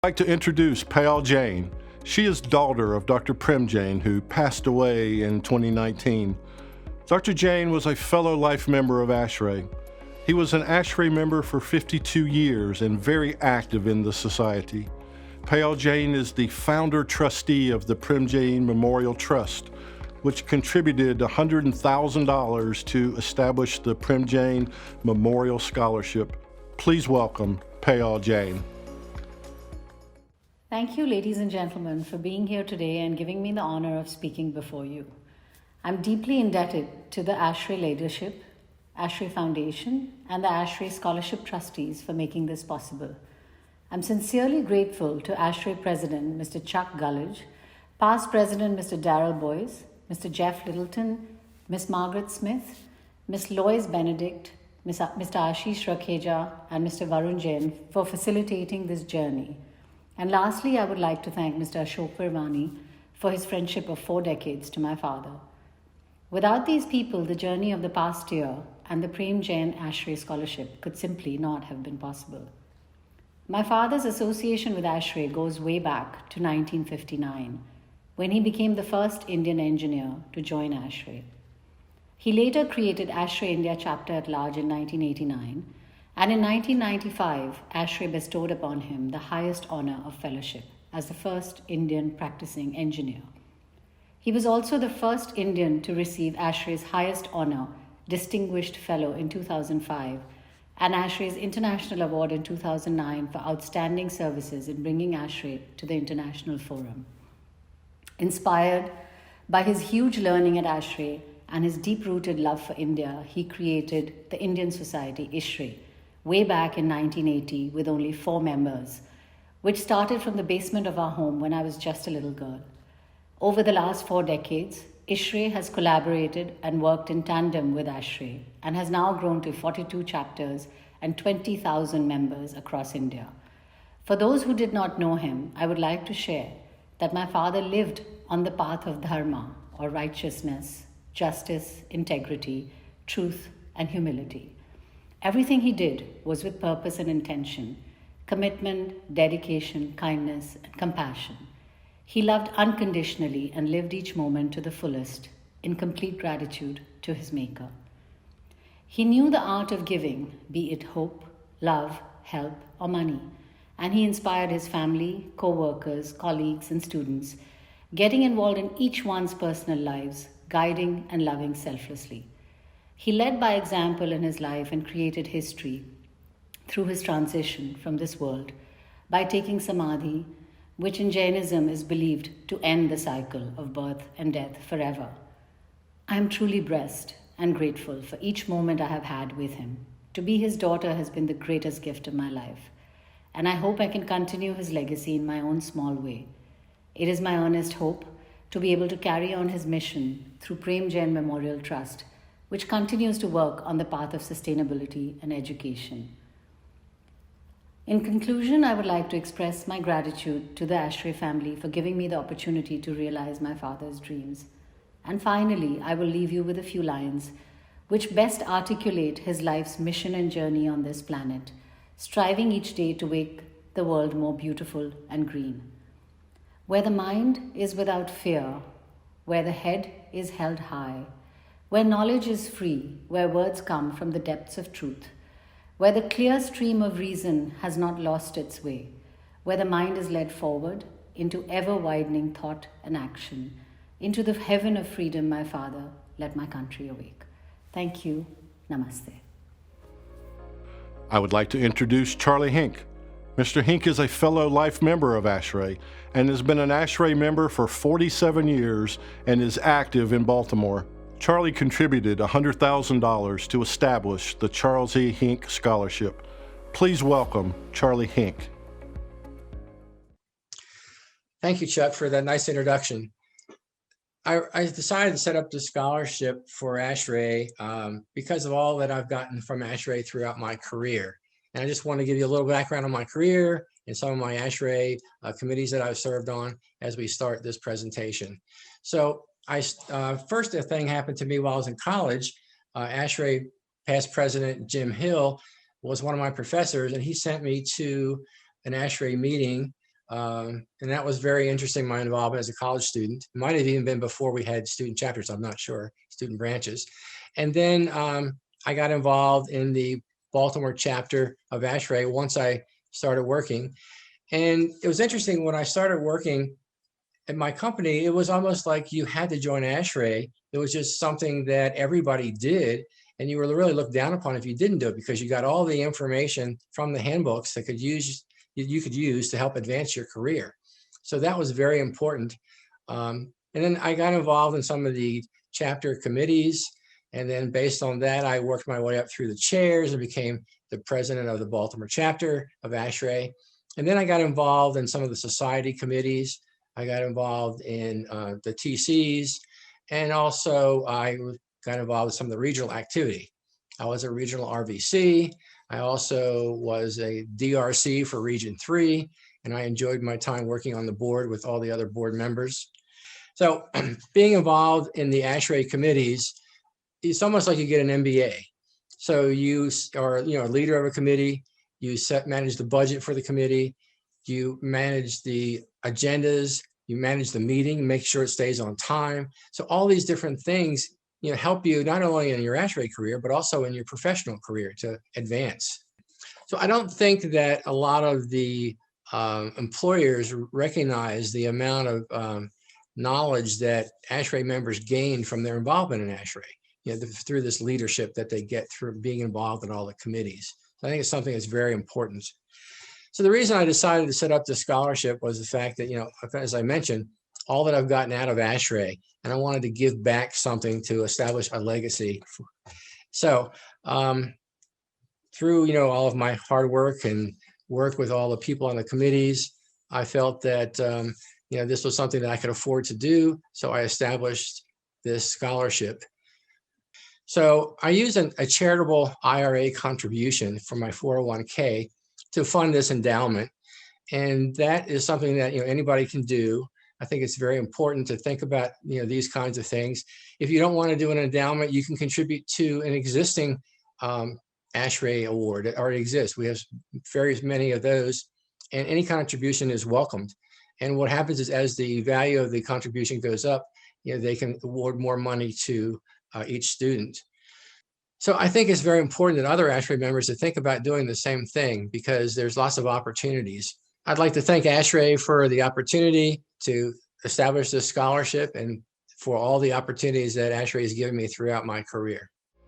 I'd like to introduce Payal Jain. She is daughter of Dr. Prem Jain, who passed away in 2019. Dr. Jain was a fellow life member of ASHRAE. He was an ASHRAE member for 52 years and very active in the society. Payal Jain is the founder trustee of the Prem Jain Memorial Trust, which contributed $100,000 to establish the Prem Jain Memorial Scholarship. Please welcome Payal Jain. Thank you, ladies and gentlemen, for being here today and giving me the honor of speaking before you. I'm deeply indebted to the ASHRAE leadership, ASHRAE Foundation, and the ASHRAE Scholarship Trustees for making this possible. I'm sincerely grateful to ASHRAE President, Mr. Chuck Gullidge, past President, Mr. Darrell Boyce, Mr. Jeff Littleton, Ms. Margaret Smith, Ms. Lois Benedict, Mr. Ashish Rakheja, and Mr. Varun Jain for facilitating this journey. And lastly, I would like to thank Mr. Ashok Virvani for his friendship of 4 decades to my father. Without these people, the journey of the past year and the Prem Jain ASHRAE Scholarship could simply not have been possible. My father's association with ASHRAE goes way back to 1959, when he became the first Indian engineer to join ASHRAE. He later created ASHRAE India Chapter at Large in 1989, and in 1995, ASHRAE bestowed upon him the highest honor of fellowship as the first Indian practicing engineer. He was also the first Indian to receive ASHRAE's highest honor, Distinguished Fellow, in 2005, and ASHRAE's International Award in 2009 for outstanding services in bringing ASHRAE to the international forum. Inspired by his huge learning at ASHRAE and his deep-rooted love for India, he created the Indian Society, ISHRAE, way back in 1980 with only 4 members, which started from the basement of our home when I was just a little girl. Over the last 4 decades, ISHRAE has collaborated and worked in tandem with ASHRAE and has now grown to 42 chapters and 20,000 members across India. For those who did not know him, I would like to share that my father lived on the path of dharma, or righteousness, justice, integrity, truth, and humility. Everything he did was with purpose and intention, commitment, dedication, kindness, and compassion. He loved unconditionally and lived each moment to the fullest, in complete gratitude to his Maker. He knew the art of giving, be it hope, love, help, or money, and he inspired his family, co-workers, colleagues, and students, getting involved in each one's personal lives, guiding and loving selflessly. He led by example in his life and created history through his transition from this world by taking samadhi, which in Jainism is believed to end the cycle of birth and death forever. I am truly blessed and grateful for each moment I have had with him. To be his daughter has been the greatest gift of my life, and I hope I can continue his legacy in my own small way. It is my earnest hope to be able to carry on his mission through Prem Jain Memorial Trust, which continues to work on the path of sustainability and education. In conclusion, I would like to express my gratitude to the ASHRAE family for giving me the opportunity to realize my father's dreams. And finally, I will leave you with a few lines which best articulate his life's mission and journey on this planet, striving each day to make the world more beautiful and green. Where the mind is without fear, where the head is held high, where knowledge is free, where words come from the depths of truth, where the clear stream of reason has not lost its way, where the mind is led forward into ever-widening thought and action, into the heaven of freedom, my Father, let my country awake. Thank you. Namaste. I would like to introduce Charlie Hink. Mr. Hink is a fellow life member of ASHRAE and has been an ASHRAE member for 47 years and is active in Baltimore. Charlie contributed $100,000 to establish the Charles E. Hink Scholarship. Please welcome Charlie Hink. Thank you, Chuck, for that nice introduction. I decided to set up the scholarship for ASHRAE because of all that I've gotten from ASHRAE throughout my career. And I just want to give you a little background on my career and some of my ASHRAE committees that I've served on as we start this presentation. So first thing happened to me while I was in college. ASHRAE past president Jim Hill was one of my professors, and he sent me to an ASHRAE meeting And that was very interesting, my involvement as a college student. It might have even been before we had student chapters, I'm not sure, student branches. And then I got involved in the Baltimore chapter of ASHRAE once I started working. And it was interesting when I started working at my company, it was almost like you had to join ASHRAE. It was just something that everybody did. And you were really looked down upon if you didn't do it, because you got all the information from the handbooks that you could use to help advance your career. So that was very important. And then I got involved in some of the chapter committees. And then based on that, I worked my way up through the chairs and became the president of the Baltimore chapter of ASHRAE. And then I got involved in some of the society committees. I got involved in the TCs, and also I got involved with some of the regional activity. I was a regional RVC. I also was a DRC for Region 3, and I enjoyed my time working on the board with all the other board members. So being involved in the ASHRAE committees, it's almost like you get an MBA. So you are, a leader of a committee, you manage the budget for the committee, you manage the agendas, you manage the meeting, make sure it stays on time. So all these different things, help you not only in your ASHRAE career, but also in your professional career to advance. So I don't think that a lot of the employers recognize the amount of knowledge that ASHRAE members gain from their involvement in ASHRAE, through this leadership that they get through being involved in all the committees. So I think it's something that's very important. So the reason I decided to set up this scholarship was the fact that, as I mentioned, all that I've gotten out of ASHRAE, and I wanted to give back something to establish a legacy. So through, all of my hard work and work with all the people on the committees, I felt that, this was something that I could afford to do. So I established this scholarship. So I used a charitable IRA contribution from my 401k to fund this endowment. And that is something that, anybody can do. I think it's very important to think about, these kinds of things. If you don't want to do an endowment, you can contribute to an existing ASHRAE award that already exists. We have many of those, and any contribution is welcomed. And what happens is, as the value of the contribution goes up, they can award more money to each student. So I think it's very important that other ASHRAE members to think about doing the same thing, because there's lots of opportunities. I'd like to thank ASHRAE for the opportunity to establish this scholarship and for all the opportunities that ASHRAE has given me throughout my career.